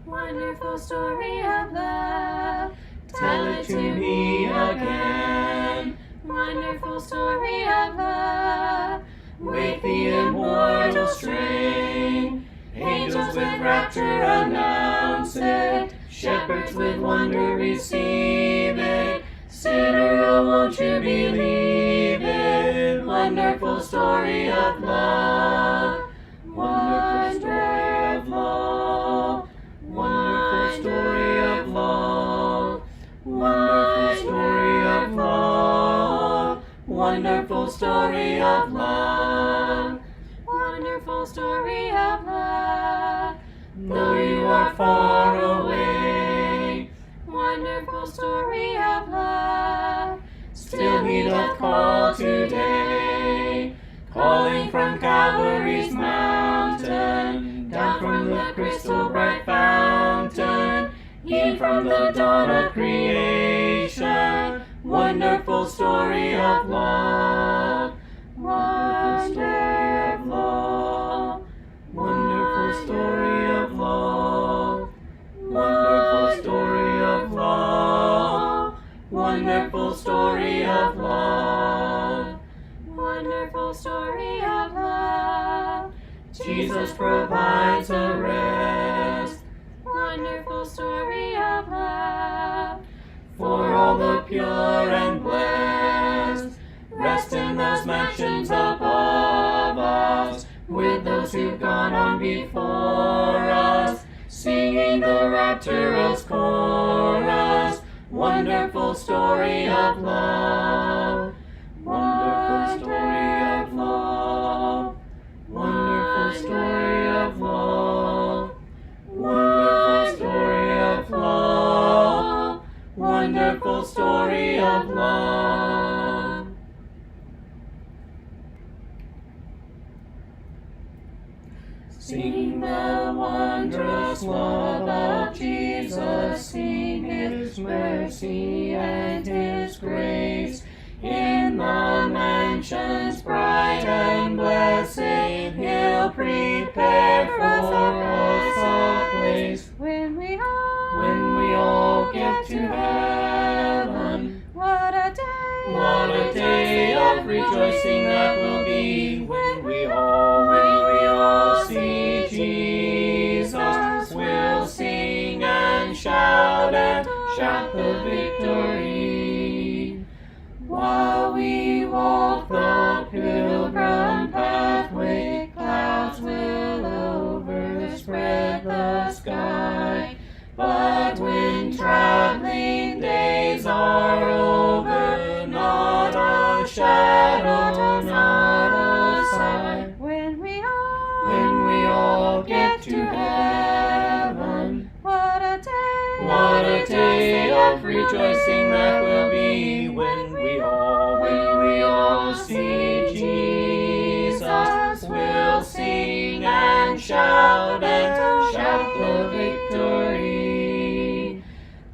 wonderful story of love. Tell it to me again, wonderful story of love. With the immortal strain, angels with rapture announce it, shepherds with wonder receive it. Sinner, oh, won't you believe it? Wonderful story of love. Wonderful story of love. Wonderful story of love. Wonderful story of love. Wonderful story of love. Wonderful story of love. Though you are far away, wonderful story of love. Still he doth call today, calling from Calvary's mountain, down from the crystal bright fountain, e'en from the dawn of creation. Wonderful story of love. Wonderful story of love. Wonderful story of love. Wonderful story of love. Wonderful story of love. Wonderful story of love. Jesus provides a rest. Wonderful story of love. For all the pure and blessed, rest in those mansions above us, with those who've gone on before us, singing the rapturous chorus. Wonderful story of love. Wonderful story of love. Wonderful story of love. Wonderful story of love. Wonderful story of love. Sing the wondrous love of Jesus, sing his mercy and his grace. In the mansions bright and blessed, he'll prepare for us a place. When we all get to heaven, what a day of rejoicing that will be. When we all see Jesus, we'll sing and shout the victory. While we walk the pilgrim pathway, clouds will overspread the sky. But when traveling days are over, not a shadow, not a sign. When we all get to heaven, what a day of rejoicing that will be. When we all see Jesus, we'll sing and shout the victory.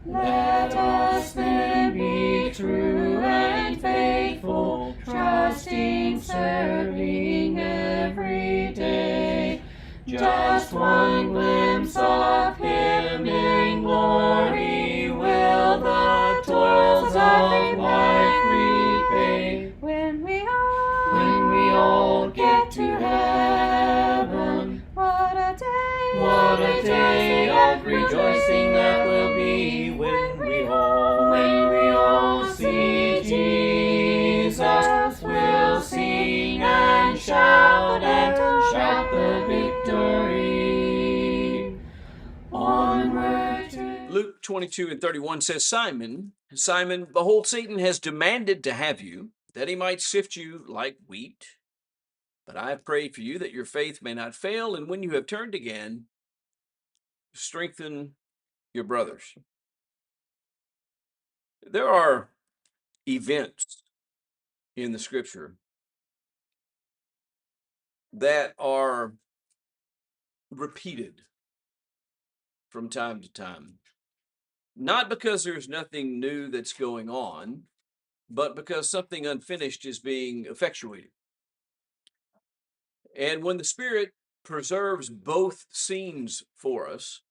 Let us then be true and faithful, trusting, serving every day. Just one glimpse of him in glory will the toils of life repay. When we all get to heaven, what a day of rejoicing that will be. When we all see Jesus, we'll sing and shout the victory. Onward to Luke 22 and 31 says, Simon, behold, Satan has demanded to have you, that he might sift you like wheat. But I have prayed for you that your faith may not fail, and when you have turned again, strengthen your brothers. There are events in the scripture that are repeated from time to time. Not because there's nothing new that's going on, but because something unfinished is being effectuated. And when the Spirit preserves both scenes for us,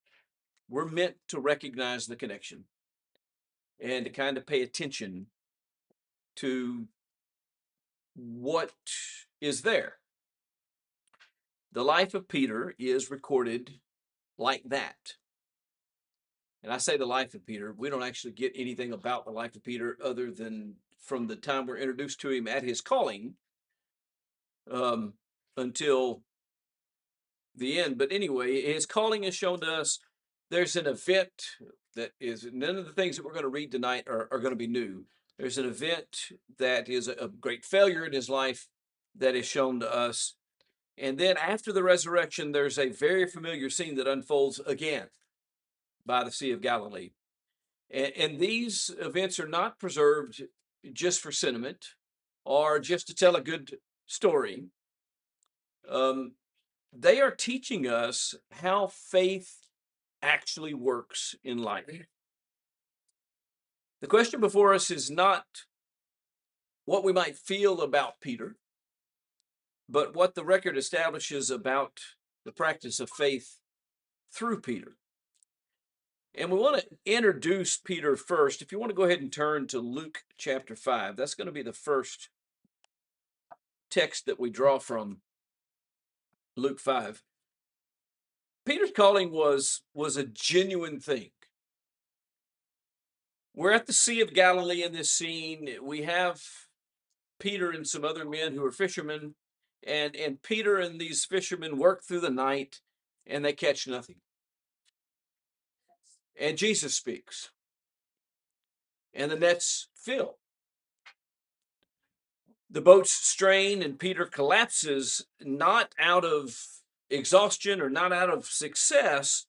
we're meant to recognize the connection and to kind of pay attention to what is there. The life of Peter is recorded like that. And I say the life of Peter, we don't actually get anything about the life of Peter other than from the time we're introduced to him at his calling until the end. But anyway, his calling is shown to us. There's an event that is, none of the things that we're going to read tonight are going to be new. There's an event that is a great failure in his life that is shown to us. And then after the resurrection, there's a very familiar scene that unfolds again by the Sea of Galilee. And these events are not preserved just for sentiment or just to tell a good story. They are teaching us how faith actually works in life. The question before us is not what we might feel about Peter, but what the record establishes about the practice of faith through Peter. And we want to introduce Peter first. If you want to go ahead and turn to Luke chapter 5, that's going to be the first text that we draw from, Luke 5. Peter's calling was a genuine thing. We're at the Sea of Galilee in this scene. We have Peter and some other men who are fishermen, and Peter and these fishermen work through the night and they catch nothing. And Jesus speaks, and the nets fill. The boats strain, and Peter collapses, not out of exhaustion or not out of success,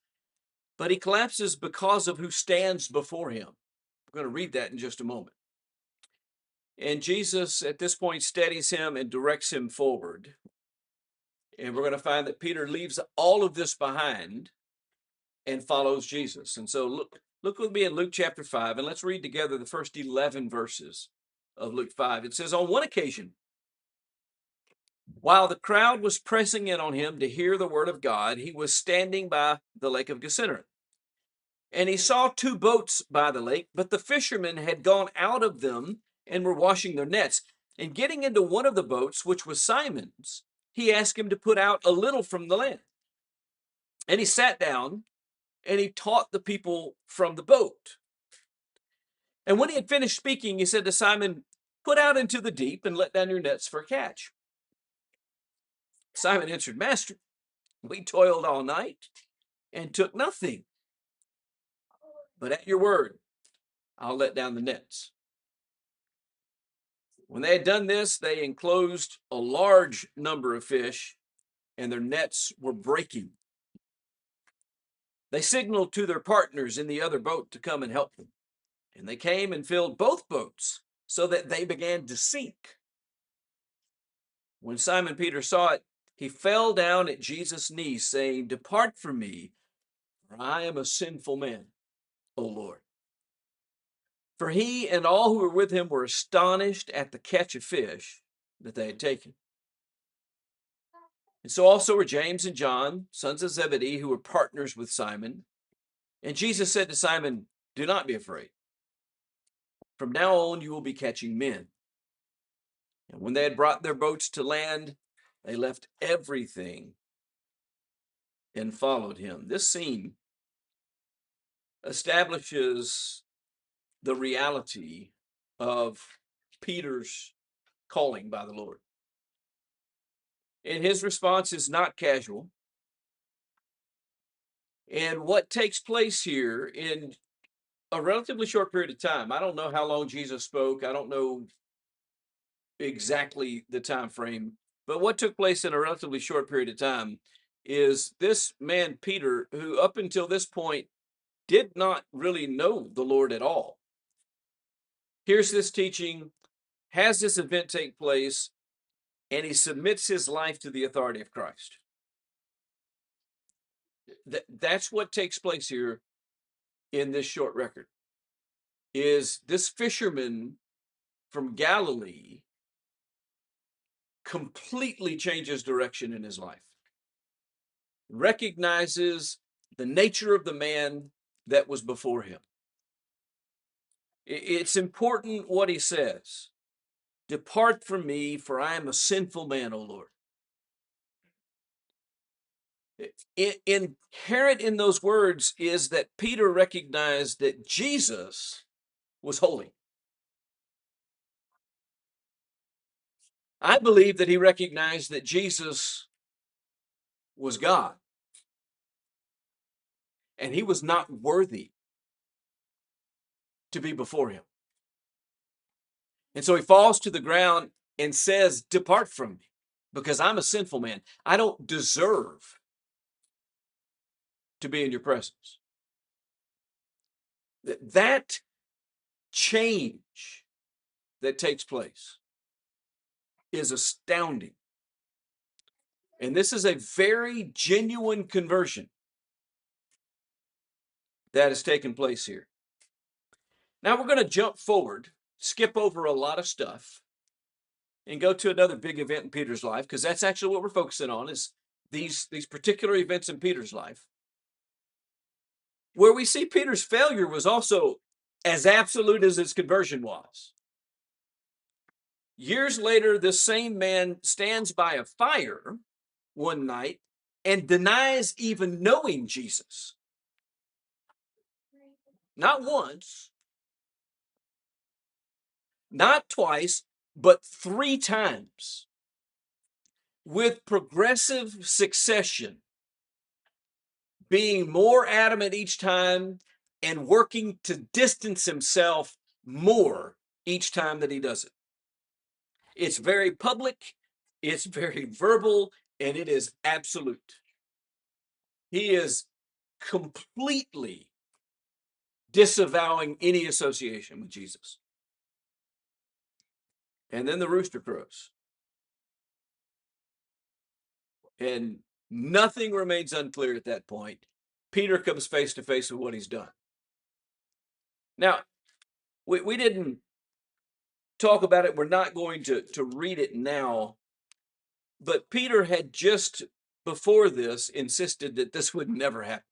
but he collapses because of who stands before him. We're going to read that in just a moment. And Jesus, at this point, steadies him and directs him forward. And we're going to find that Peter leaves all of this behind and follows Jesus. And so look with me in Luke chapter 5, and let's read together the first 11 verses of Luke 5. It says, on one occasion, while the crowd was pressing in on him to hear the word of God, he was standing by the lake of Gennesaret. And he saw two boats by the lake, but the fishermen had gone out of them and were washing their nets. And getting into one of the boats, which was Simon's, he asked him to put out a little from the land. And he sat down and he taught the people from the boat. And when he had finished speaking, he said to Simon, put out into the deep and let down your nets for a catch. Simon answered, Master, we toiled all night and took nothing. But at your word, I'll let down the nets. When they had done this, they enclosed a large number of fish, and their nets were breaking. They signaled to their partners in the other boat to come and help them. And they came and filled both boats so that they began to sink. When Simon Peter saw it, he fell down at Jesus' knees, saying, depart from me, for I am a sinful man, O Lord. For he and all who were with him were astonished at the catch of fish that they had taken. And so also were James and John, sons of Zebedee, who were partners with Simon. And Jesus said to Simon, do not be afraid. From now on, you will be catching men. And when they had brought their boats to land, they left everything and followed him. This scene establishes the reality of Peter's calling by the Lord. And his response is not casual. And what takes place here in a relatively short period of time, I don't know how long Jesus spoke. I don't know exactly the time frame, but what took place in a relatively short period of time is this man, Peter, who up until this point did not really know the Lord at all, here's this teaching, has this event take place, and he submits his life to the authority of Christ. That's what takes place here in this short record, is this fisherman from Galilee completely changes direction in his life, recognizes the nature of the man that was before him. It's important what he says. Depart from me, for I am a sinful man, O Lord. Inherent in those words is that Peter recognized that Jesus was holy. I believe that he recognized that Jesus was God and he was not worthy to be before him. And so he falls to the ground and says, depart from me, because I'm a sinful man. I don't deserve to be in your presence. That change that takes place is astounding. And this is a very genuine conversion that has taken place here. Now we're going to jump forward, skip over a lot of stuff, and go to another big event in Peter's life, because that's actually what we're focusing on, is these particular events in Peter's life, where we see Peter's failure was also as absolute as his conversion was. Years later, this same man stands by a fire one night and denies even knowing Jesus. Not once, not twice, but 3 times, with progressive succession, being more adamant each time and working to distance himself more each time that he does it. It's very public, it's very verbal, and it is absolute. He is completely disavowing any association with Jesus. And then the rooster crows. And nothing remains unclear at that point. Peter comes face to face with what he's done. Now, we didn't talk about it. We're not going to read it now. But Peter had just before this insisted that this would never happen.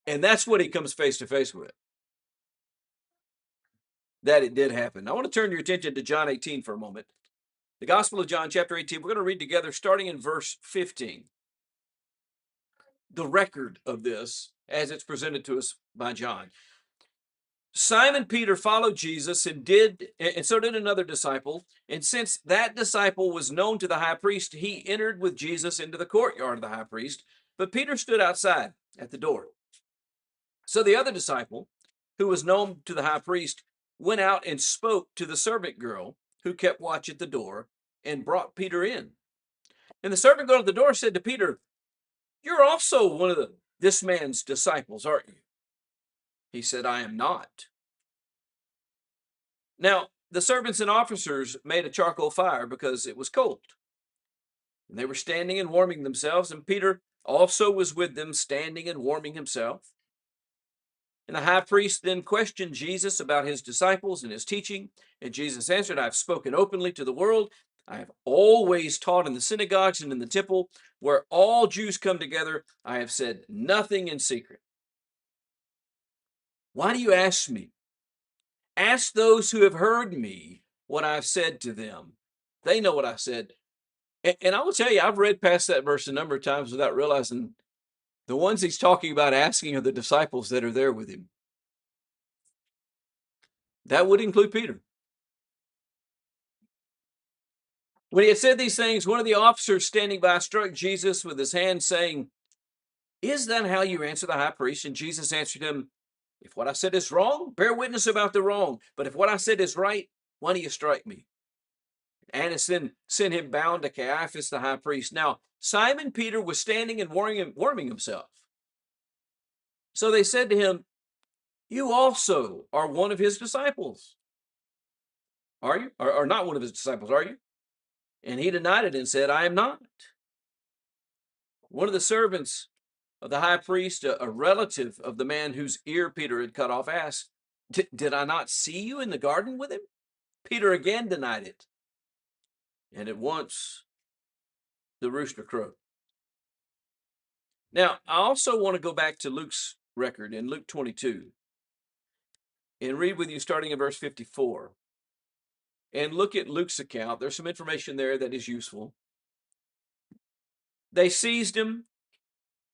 And that's what he comes face to face with. That it did happen. I want to turn your attention to John 18 for a moment. The Gospel of John, chapter 18. We're going to read together starting in verse 15. The record of this as it's presented to us by John. Simon Peter followed Jesus and so did another disciple. And since that disciple was known to the high priest, he entered with Jesus into the courtyard of the high priest. But Peter stood outside at the door. So the other disciple, who was known to the high priest, went out and spoke to the servant girl who kept watch at the door and brought Peter in. And the servant girl at the door said to Peter, "You're also one of this man's disciples, aren't you?" He said, "I am not." Now, the servants and officers made a charcoal fire because it was cold. And they were standing and warming themselves, and Peter also was with them, standing and warming himself. And the high priest then questioned Jesus about his disciples and his teaching. And Jesus answered, "I have spoken openly to the world. I have always taught in the synagogues and in the temple, where all Jews come together. I have said nothing in secret. Why do you ask me? Ask those who have heard me what I've said to them. They know what I said." And I will tell you, I've read past that verse a number of times without realizing the ones he's talking about asking are the disciples that are there with him. That would include Peter. When he had said these things, one of the officers standing by struck Jesus with his hand, saying, "Is that how you answer the high priest?" And Jesus answered him, "If what I said is wrong, bear witness about the wrong. But if what I said is right, why do you strike me?" Annas then sent him bound to Caiaphas the high priest. Now, Simon Peter was standing and warming himself. So they said to him, "You also are one of his disciples. Are you? Or not one of his disciples, are you?" And he denied it and said, "I am not." One of the servants of the high priest, a relative of the man whose ear Peter had cut off, asked, "Did I not see you in the garden with him?" Peter again denied it. And at once the rooster crowed. Now, I also want to go back to Luke's record in Luke 22 and read with you starting in verse 54 and look at Luke's account. There's some information there that is useful. They seized him,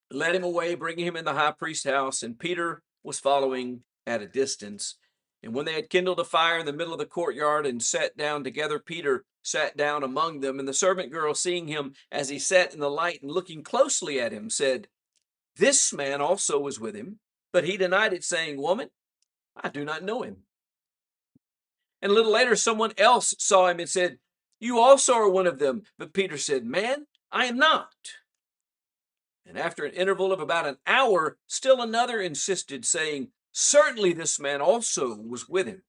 led him away, bringing him in the high priest's house, and Peter was following at a distance. And when they had kindled a fire in the middle of the courtyard and sat down together, Peter sat down among them. And the servant girl, seeing him as he sat in the light and looking closely at him, said, "This man also was with him." But he denied it, saying, "Woman, I do not know him." And a little later, someone else saw him and said, "You also are one of them." But Peter said, "Man, I am not." And after an interval of about an hour, still another insisted, saying, "Certainly this man also was with him,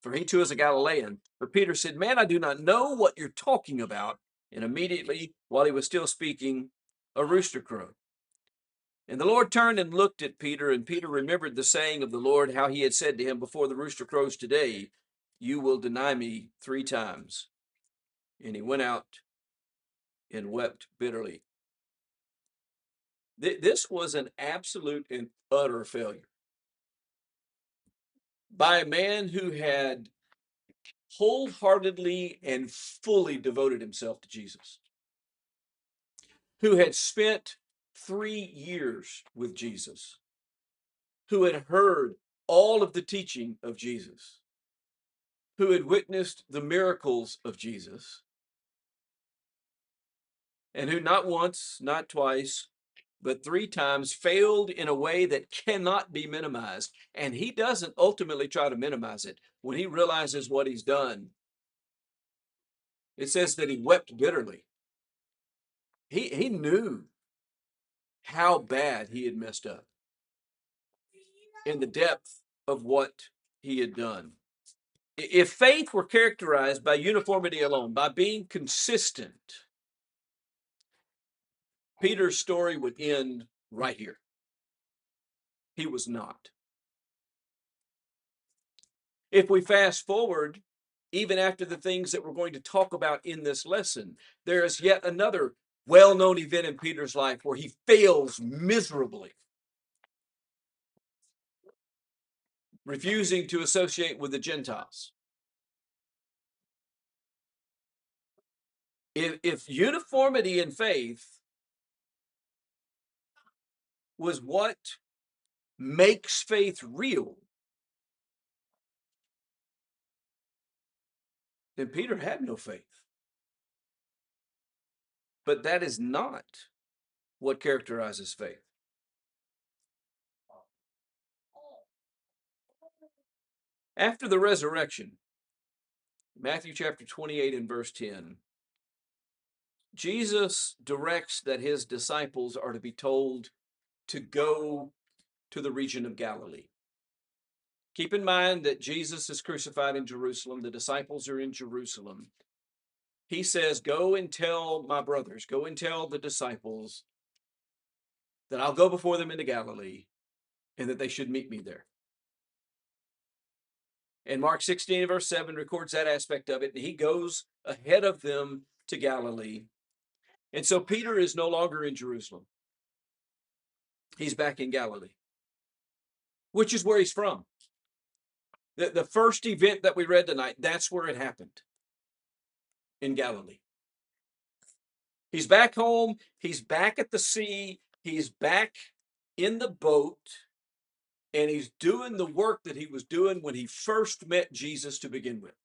for he too is a Galilean." But Peter said, "Man, I do not know what you're talking about." And immediately, while he was still speaking, a rooster crowed. And the Lord turned and looked at Peter, and Peter remembered the saying of the Lord, how he had said to him, "Before the rooster crows today, you will deny me 3 times." And he went out and wept bitterly. This was an absolute and utter failure by a man who had wholeheartedly and fully devoted himself to Jesus, who had spent 3 years with Jesus, who had heard all of the teaching of Jesus, who had witnessed the miracles of Jesus, and who not once, not twice, but 3 times failed in a way that cannot be minimized. And he doesn't ultimately try to minimize it. When he realizes what he's done, it says that he wept bitterly. He knew how bad he had messed up in the depth of what he had done. If faith were characterized by uniformity alone, by being consistent, Peter's story would end right here. He was not. If we fast forward, even after the things that we're going to talk about in this lesson, there is yet another well-known event in Peter's life where he fails miserably, refusing to associate with the Gentiles. If uniformity in faith was what makes faith real, then Peter had no faith. But that is not what characterizes faith. After the resurrection, Matthew chapter 28 and verse 10, Jesus directs that his disciples are to be told to go to the region of Galilee. Keep in mind that Jesus is crucified in Jerusalem. The disciples are in Jerusalem. He says, "Go and tell my brothers, go and tell the disciples that I'll go before them into Galilee and that they should meet me there." And Mark 16 verse 7 records that aspect of it. And he goes ahead of them to Galilee. And so Peter is no longer in Jerusalem. He's back in Galilee, which is where he's from. The first event that we read tonight, that's where it happened, in Galilee. He's back home. He's back at the sea. He's back in the boat. And he's doing the work that he was doing when he first met Jesus to begin with.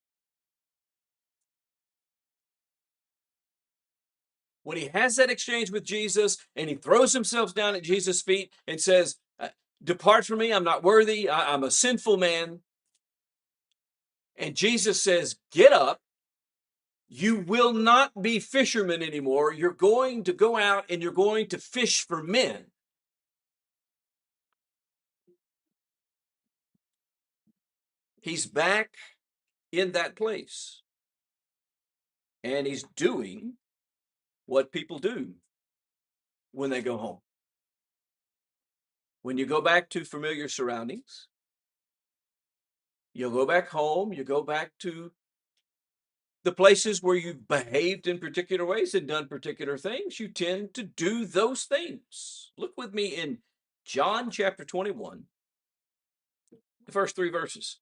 When he has that exchange with Jesus and he throws himself down at Jesus' feet and says, "Depart from me, I'm not worthy. I'm a sinful man." And Jesus says, "Get up. You will not be fishermen anymore. You're going to go out and you're going to fish for men." He's back in that place. And he's doing what people do when they go home. When you go back to familiar surroundings, you'll go back home, you go back to The places where you've behaved in particular ways and done particular things, you tend to do those things. Look with me in John chapter 21, the first 3 verses.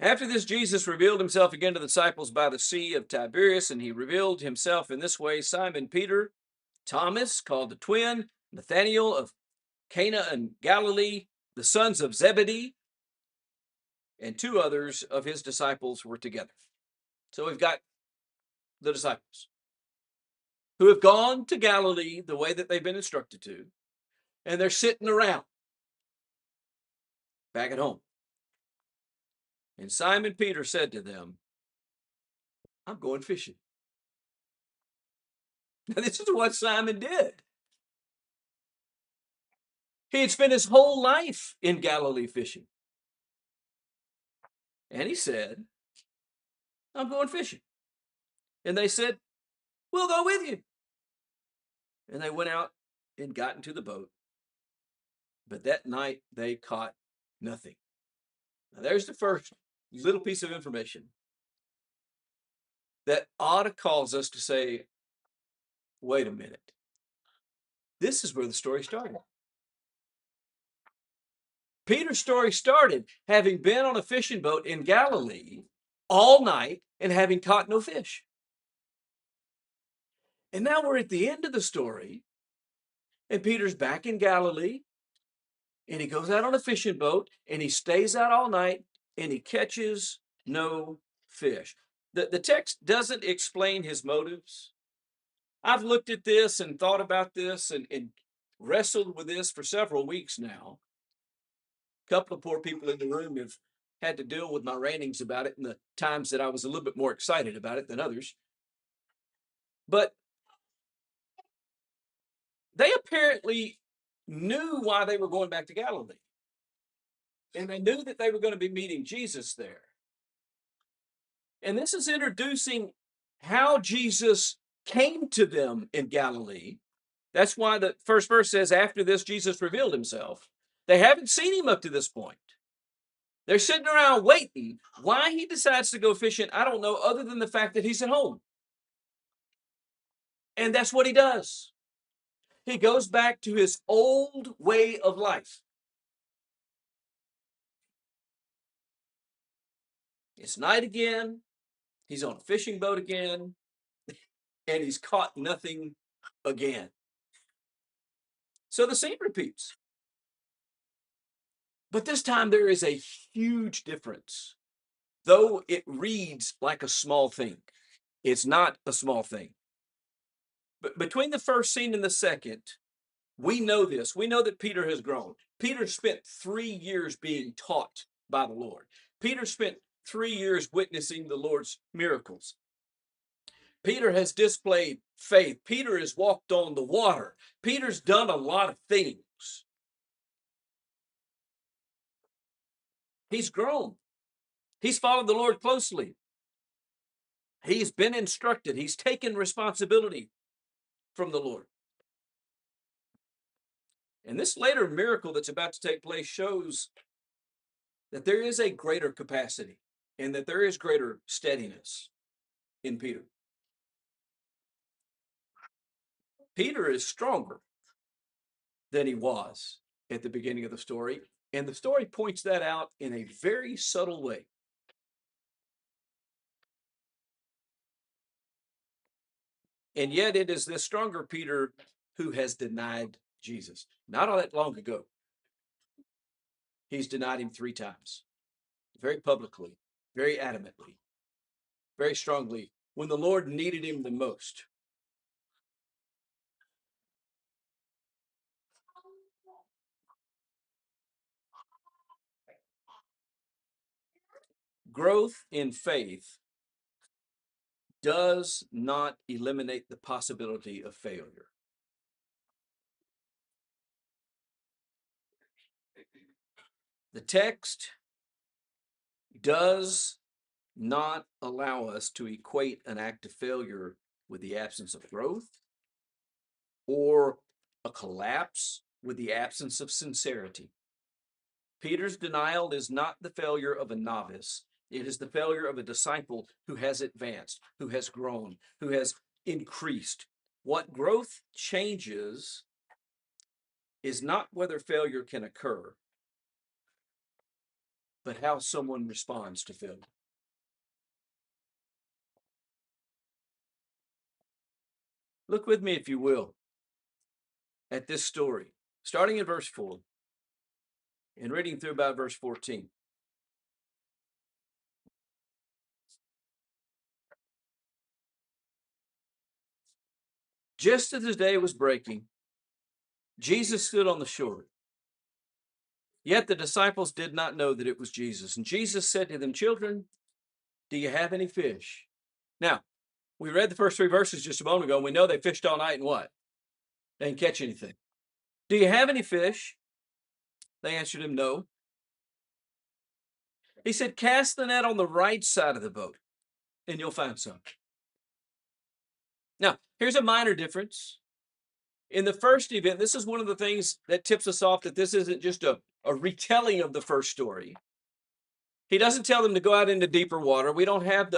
After this, Jesus revealed himself again to the disciples by the Sea of Tiberias, and he revealed himself in this way: Simon Peter, Thomas, called the twin, Nathanael of Cana in Galilee, the sons of Zebedee, and 2 others of his disciples were together. So we've got the disciples who have gone to Galilee the way that they've been instructed to, and they're sitting around back at home. And Simon Peter said to them, I'm going fishing. Now, this is what Simon did. He had spent his whole life in Galilee fishing. And he said, I'm going fishing. And they said, we'll go with you. And they went out and got into the boat. But that night they caught nothing. Now, there's the first little piece of information that ought to cause us to say, wait a minute. This is where the story started. Peter's story started having been on a fishing boat in Galilee all night and having caught no fish. And now we're at the end of the story, and Peter's back in Galilee, and he goes out on a fishing boat, and he stays out all night, and he catches no fish. The text doesn't explain his motives. I've looked at this and thought about this and wrestled with this for several weeks now. A couple of poor people in the room have had to deal with my rantings about it in the times that I was a little bit more excited about it than others. But they apparently knew why they were going back to Galilee. And they knew that they were going to be meeting Jesus there. And this is introducing how Jesus came to them in Galilee. That's why the first verse says, after this, Jesus revealed himself. They haven't seen him up to this point. They're sitting around waiting. Why he decides to go fishing, I don't know, other than the fact that he's at home. And that's what he does. He goes back to his old way of life. It's night again. He's on a fishing boat again. And he's caught nothing again. So the scene repeats. But this time there is a huge difference. Though it reads like a small thing, it's not a small thing. But between the first scene and the second, we know this. We know that Peter has grown. Peter spent 3 years being taught by the Lord. Peter spent 3 years witnessing the Lord's miracles. Peter has displayed faith. Peter has walked on the water. Peter's done a lot of things. He's grown. He's followed the Lord closely. He's been instructed. He's taken responsibility from the Lord. And this later miracle that's about to take place shows that there is a greater capacity and that there is greater steadiness in Peter. Peter is stronger than he was at the beginning of the story, and the story points that out in a very subtle way. And yet it is this stronger Peter who has denied Jesus. Not all that long ago. He's denied him 3 times, very publicly, very adamantly, very strongly, when the Lord needed him the most. Growth in faith does not eliminate the possibility of failure. The text does not allow us to equate an act of failure with the absence of growth or a collapse with the absence of sincerity. Peter's denial is not the failure of a novice. It is the failure of a disciple who has advanced, who has grown, who has increased. What growth changes is not whether failure can occur, but how someone responds to failure. Look with me, if you will, at this story, starting in verse 4 and reading through about verse 14. Just as the day was breaking, Jesus stood on the shore. Yet the disciples did not know that it was Jesus. And Jesus said to them, "Children, do you have any fish?" Now, we read the first three verses just a moment ago, and we know they fished all night and what? They didn't catch anything. "Do you have any fish?" They answered him, "No." He said, "Cast the net on the right side of the boat, and you'll find some." Now, here's a minor difference. In the first event, this is one of the things that tips us off that this isn't just a retelling of the first story. He doesn't tell them to go out into deeper water. We don't have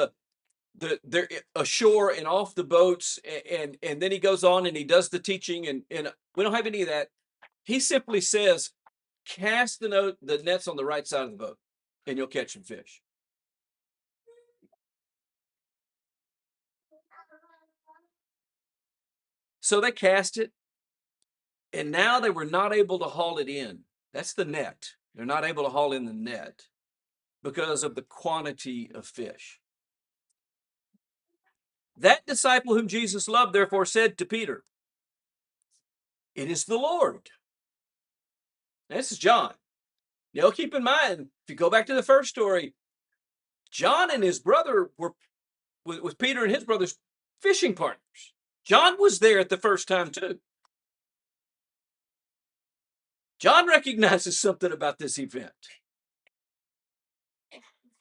they're ashore and off the boats, and then he goes on and he does the teaching, and we don't have any of that. He simply says, "Cast the nets on the right side of the boat, and you'll catch some fish." So they cast it, and now they were not able to haul it in. That's the net. They're not able to haul in the net because of the quantity of fish. That disciple whom Jesus loved, therefore, said to Peter, "It is the Lord." Now, this is John. Now, keep in mind, if you go back to the first story, John and his brother were with Peter and his brothers fishing partners. John was there at the first time too. John recognizes something about this event.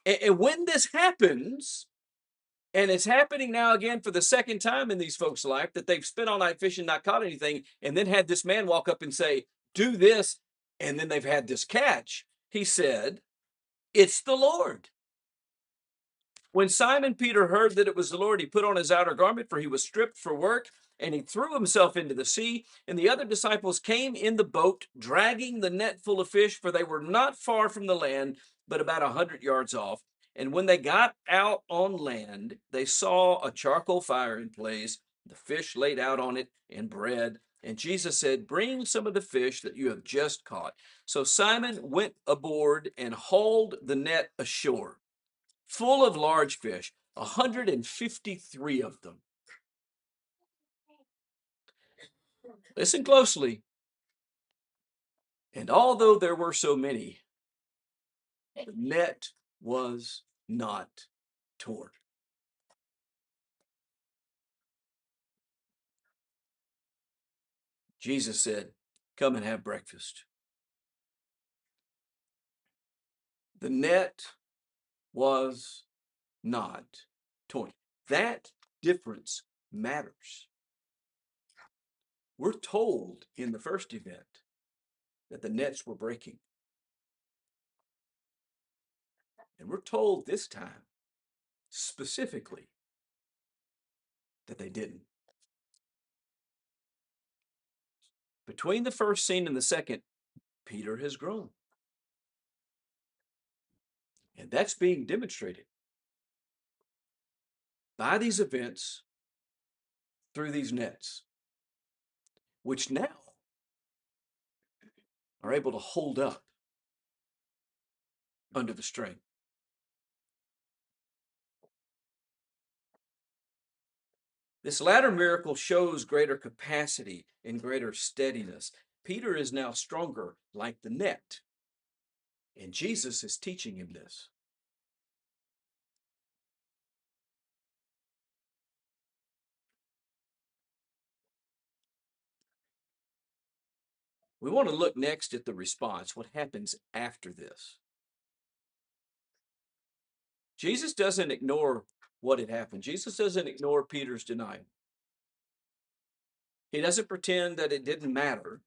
And when this happens, and it's happening now again for the second time in these folks' life, that they've spent all night fishing, not caught anything, and then had this man walk up and say, "Do this," and then they've had this catch. He said, "It's the Lord." When Simon Peter heard that it was the Lord, he put on his outer garment, for he was stripped for work, and he threw himself into the sea. And the other disciples came in the boat, dragging the net full of fish, for they were not far from the land, but about 100 yards off. And when they got out on land, they saw a charcoal fire in place, the fish laid out on it, and bread. And Jesus said, "Bring some of the fish that you have just caught." So Simon went aboard and hauled the net ashore, full of large fish, 153 of them. Listen closely. And although there were so many, the net was not torn. Jesus said, "Come and have breakfast." The net was not torn. That difference matters. We're told in the first event that the nets were breaking. And we're told this time specifically that they didn't. Between the first scene and the second, Peter has grown. And that's being demonstrated by these events through these nets, which now are able to hold up under the strain. This latter miracle shows greater capacity and greater steadiness. Peter is now stronger like the net, and Jesus is teaching him this. We want to look next at the response, what happens after this. Jesus doesn't ignore what had happened. Jesus doesn't ignore Peter's denial. He doesn't pretend that it didn't matter.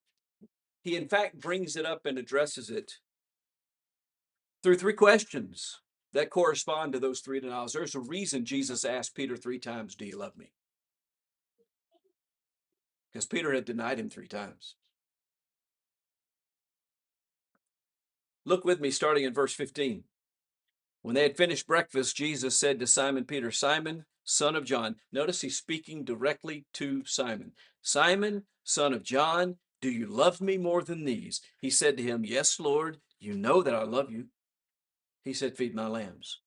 He, in fact, brings it up and addresses it through three questions that correspond to those three denials. There's a reason Jesus asked Peter three times, do you love me? Because Peter had denied him three times. Look with me, starting in verse 15. When they had finished breakfast, Jesus said to Simon Peter, Simon, son of John. Notice he's speaking directly to Simon. Simon, son of John, do you love me more than these? He said to him, yes, Lord, you know that I love you. He said, feed my lambs.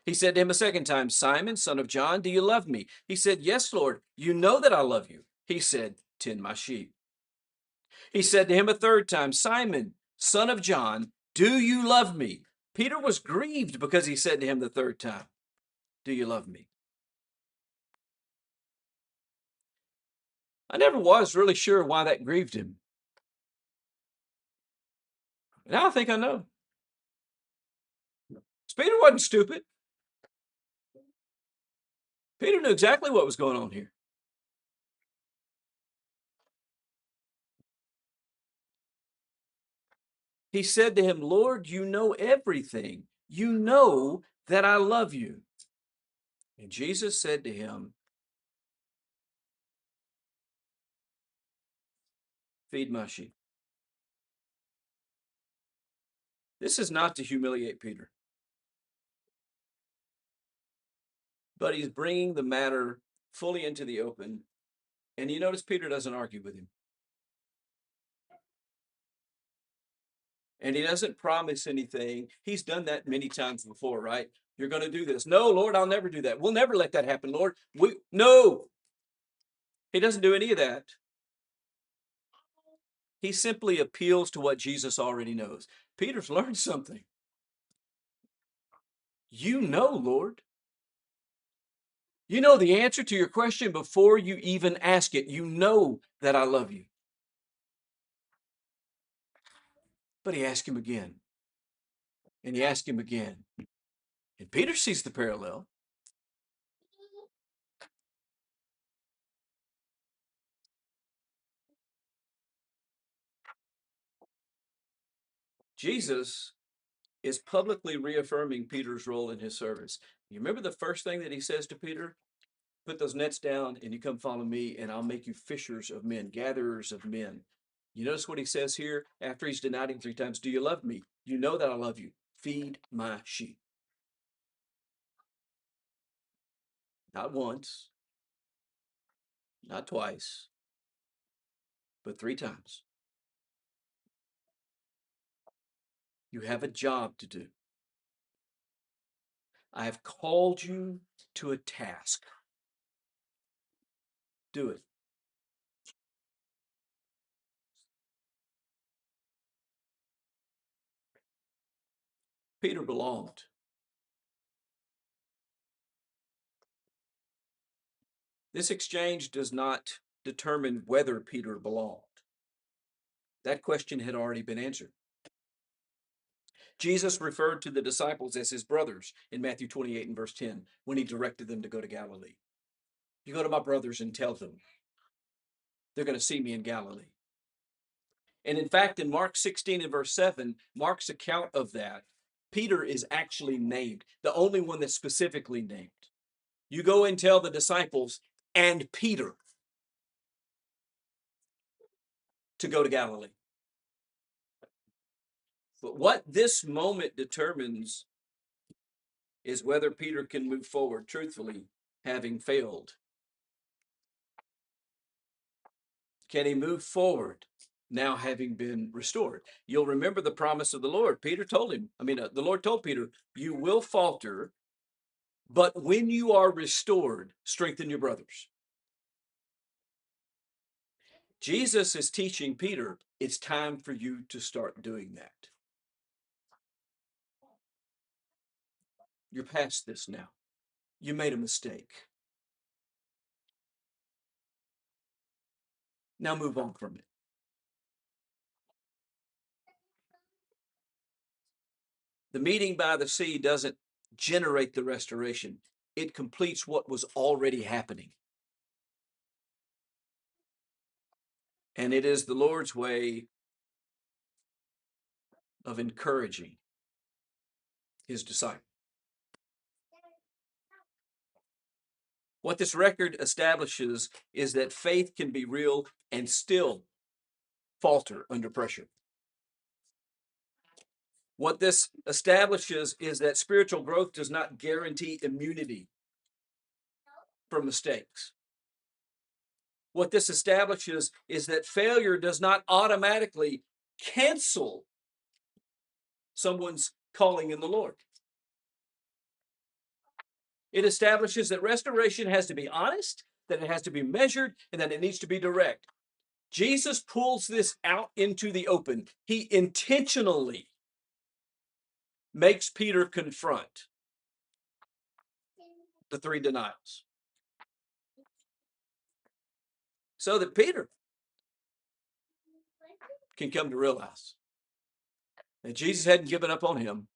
He said to him a second time, Simon, son of John, do you love me? He said, yes, Lord, you know that I love you. He said, tend my sheep. He said to him a third time, Simon, son of John, do you love me? Peter was grieved because he said to him the third time, do you love me? I never was really sure why that grieved him. Now I think I know. Peter wasn't stupid. Peter knew exactly what was going on here. He said to him, Lord, you know everything. You know that I love you. And Jesus said to him, feed my sheep. This is not to humiliate Peter, but he's bringing the matter fully into the open. And you notice Peter doesn't argue with him. And he doesn't promise anything. He's done that many times before, right? You're going to do this. No, Lord, I'll never do that. We'll never let that happen, Lord. No. He doesn't do any of that. He simply appeals to what Jesus already knows. Peter's learned something. You know, Lord. You know the answer to your question before you even ask it. You know that I love you. But he asked him again. And he asked him again. And Peter sees the parallel. Jesus is publicly reaffirming Peter's role in his service. You remember the first thing that he says to Peter? Put those nets down and you come follow me and I'll make you fishers of men, gatherers of men. You notice what he says here after he's denied him three times. Do you love me? You know that I love you. Feed my sheep. Not once, not twice, but three times. You have a job to do. I have called you to a task. Do it. Peter belonged. This exchange does not determine whether Peter belonged. That question had already been answered. Jesus referred to the disciples as his brothers in Matthew 28 and verse 10 when he directed them to go to Galilee. You go to my brothers and tell them they're going to see me in Galilee. And in fact, in Mark 16 and verse 7, Mark's account of that, Peter is actually named, the only one that's specifically named. You go and tell the disciples and Peter to go to Galilee. But what this moment determines is whether Peter can move forward truthfully, having failed. Can he move forward now having been restored? You'll remember the promise of the Lord. Peter told him, the Lord told Peter, you will falter, but when you are restored, strengthen your brothers. Jesus is teaching Peter, it's time for you to start doing that. You're past this now. You made a mistake. Now move on from it. The meeting by the sea doesn't generate the restoration. It completes what was already happening. And it is the Lord's way of encouraging his disciple. What this record establishes is that faith can be real and still falter under pressure. What this establishes is that spiritual growth does not guarantee immunity from mistakes. What this establishes is that failure does not automatically cancel someone's calling in the Lord. It establishes that restoration has to be honest, that it has to be measured, and that it needs to be direct. Jesus pulls this out into the open. He intentionally makes Peter confront the three denials so that Peter can come to realize that Jesus hadn't given up on him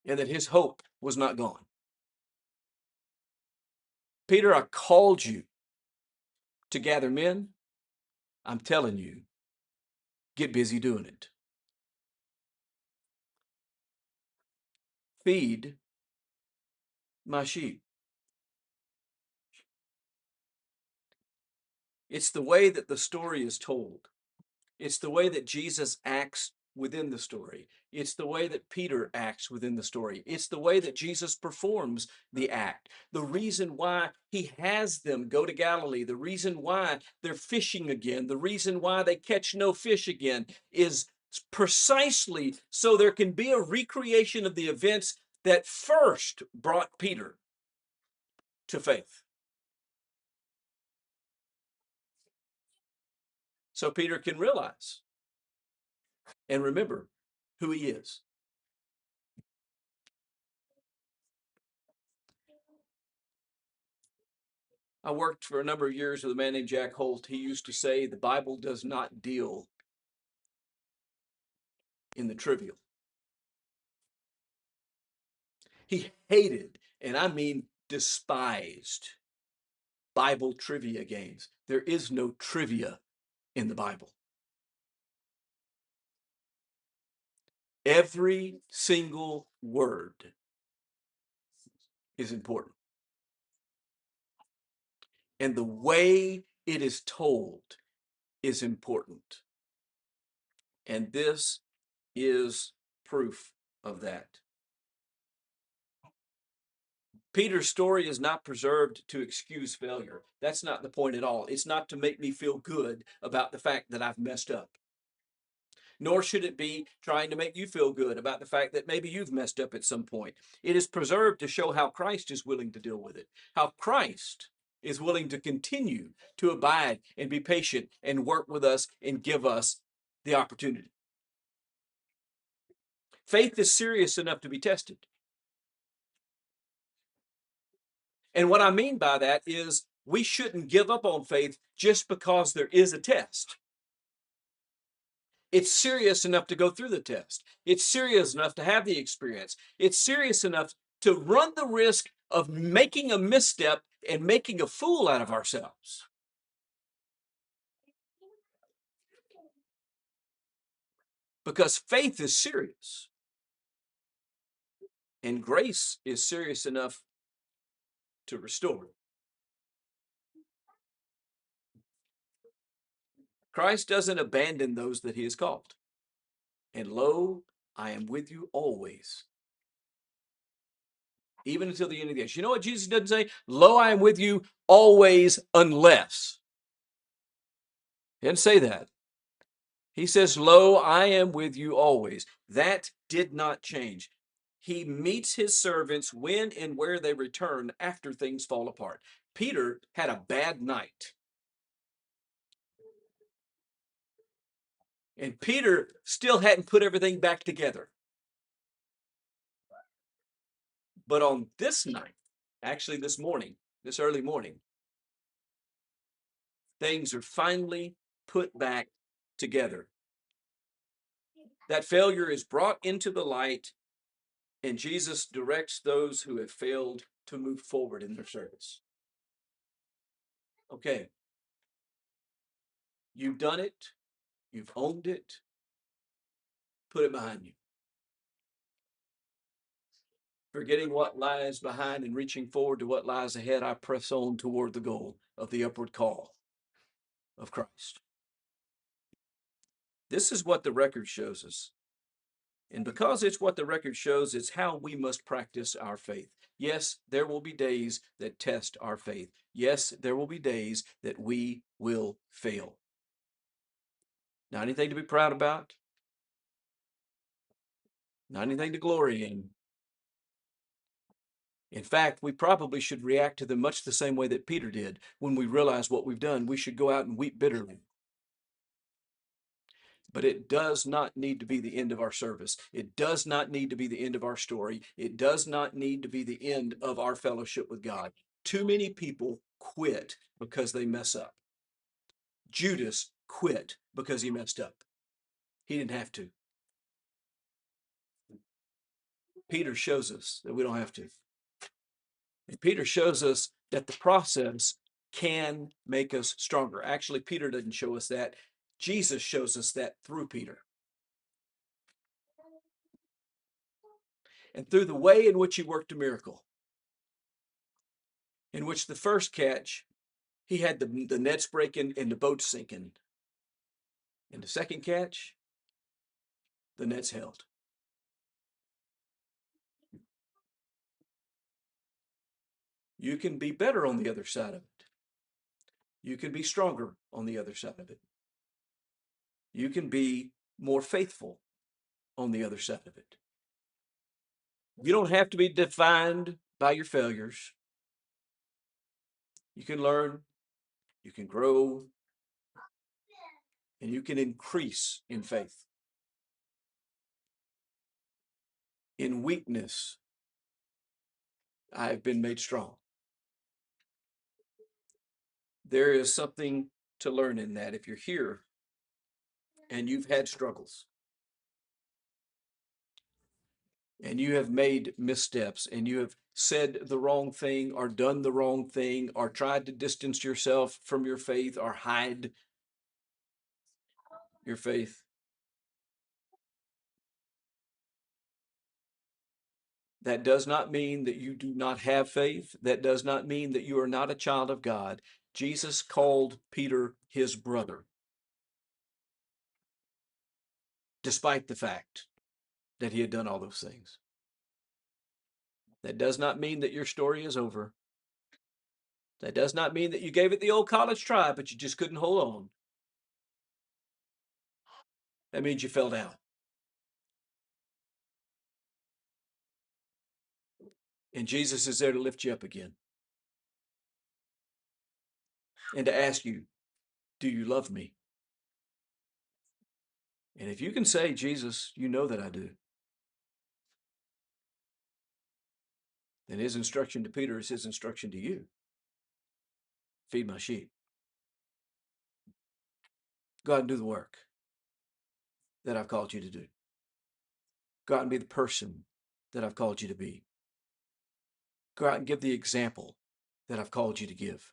and that his hope was not gone. Peter, I called you to gather men. I'm telling you, get busy doing it. Feed my sheep. It's the way that the story is told. It's the way that Jesus acts within the story. It's the way that Peter acts within the story. It's the way that Jesus performs the act. The reason why he has them go to Galilee, the reason why they're fishing again, the reason why they catch no fish again is precisely so there can be a recreation of the events that first brought Peter to faith. So Peter can realize and remember who he is. I worked for a number of years with a man named Jack Holt. He used to say the Bible does not deal in the trivial. He hated, and I mean despised, Bible trivia games. There is no trivia in the Bible. Every single word is important. And the way it is told is important. And this is proof of that. Peter's story is not preserved to excuse failure. That's not the point at all. It's not to make me feel good about the fact that I've messed up. Nor should it be trying to make you feel good about the fact that maybe you've messed up at some point. It is preserved to show how Christ is willing to deal with it, how Christ is willing to continue to abide and be patient and work with us and give us the opportunity. Faith is serious enough to be tested. And what I mean by that is we shouldn't give up on faith just because there is a test. It's serious enough to go through the test. It's serious enough to have the experience. It's serious enough to run the risk of making a misstep and making a fool out of ourselves. Because faith is serious. And grace is serious enough to restore. Christ doesn't abandon those that he has called. And lo, I am with you always, even until the end of the age. You know what Jesus doesn't say? Lo, I am with you always unless. He didn't say that. He says, lo, I am with you always. That did not change. He meets his servants when and where they return after things fall apart. Peter had a bad night. And Peter still hadn't put everything back together. But on this night, actually this morning, this early morning, things are finally put back together. That failure is brought into the light, and Jesus directs those who have failed to move forward in their service. Okay, you've done it. You've owned it. Put it behind you. Forgetting what lies behind and reaching forward to what lies ahead, I press on toward the goal of the upward call of Christ. This is what the record shows us. And because it's what the record shows, it's how we must practice our faith. Yes, there will be days that test our faith. Yes, there will be days that we will fail. Not anything to be proud about, not anything to glory in. In fact, we probably should react to them much the same way that Peter did. When we realize what we've done, we should go out and weep bitterly. But it does not need to be the end of our service. It does not need to be the end of our story. It does not need to be the end of our fellowship with God. Too many people quit because they mess up. Judas quit because he messed up. He didn't have to. Peter shows us that we don't have to. And Peter shows us that the process can make us stronger. Actually, Peter doesn't show us that. Jesus shows us that through Peter. And through the way in which he worked a miracle, in which the first catch, he had the nets breaking and the boat sinking. And the second catch, the nets held. You can be better on the other side of it. You can be stronger on the other side of it. You can be more faithful on the other side of it. You don't have to be defined by your failures. You can learn, you can grow, and you can increase in faith. In weakness, I have been made strong. There is something to learn in that. If you're here and you've had struggles and you have made missteps and you have said the wrong thing or done the wrong thing or tried to distance yourself from your faith or hide your faith, that does not mean that you do not have faith. That does not mean that you are not a child of God. Jesus called Peter his brother, despite the fact that he had done all those things. That does not mean that your story is over. That does not mean that you gave it the old college try, but you just couldn't hold on. That means you fell down. And Jesus is there to lift you up again and to ask you, do you love me? And if you can say, Jesus, you know that I do, then his instruction to Peter is his instruction to you. Feed my sheep. Go out and do the work that I've called you to do. Go out and be the person that I've called you to be. Go out and give the example that I've called you to give.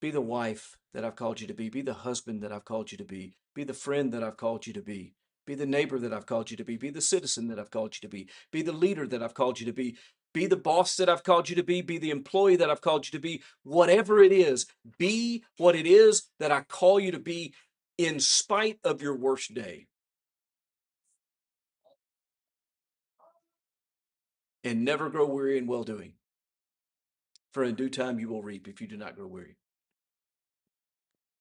Be the wife that I've called you to be. Be the husband that I've called you to be. Be the friend that I've called you to be. Be the neighbor that I've called you to be. Be the citizen that I've called you to be. Be the leader that I've called you to be. Be the boss that I've called you to be. Be the employee that I've called you to be. Whatever it is, be what it is that I call you to be in spite of your worst day. And never grow weary in well doing. For in due time you will reap if you do not grow weary.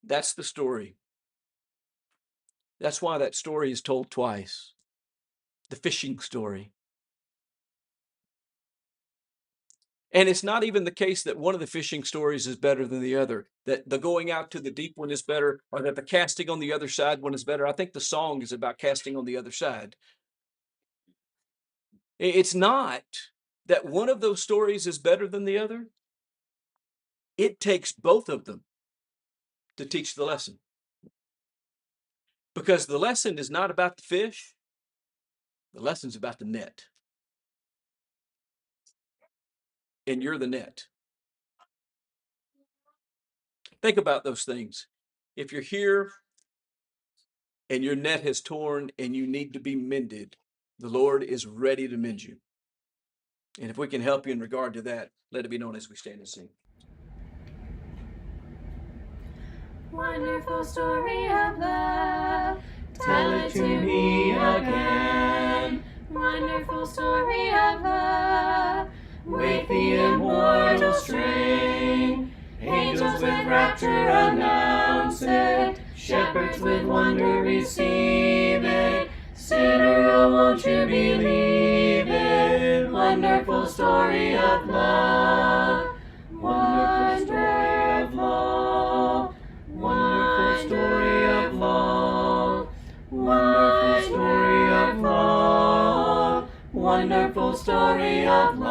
That's the story. That's why that story is told twice. The fishing story. And it's not even the case that one of the fishing stories is better than the other, that the going out to the deep one is better, or that the casting on the other side one is better. I think the song is about casting on the other side. It's not that one of those stories is better than the other. It takes both of them to teach the lesson. Because the lesson is not about the fish, the lesson's about the net. And you're the net. Think about those things. If you're here and your net has torn and you need to be mended, the Lord is ready to mend you. And if we can help you in regard to that, let it be known as we stand and sing. Wonderful story of love, tell it to me again. Wonderful story of love, with the immortal strain. Angels with rapture announce it, shepherds with wonder receive it. Sinner, oh, won't you believe it? Wonderful story of love, wonderful story of love. Wonderful story of love, wonderful story of love, wonderful story of love.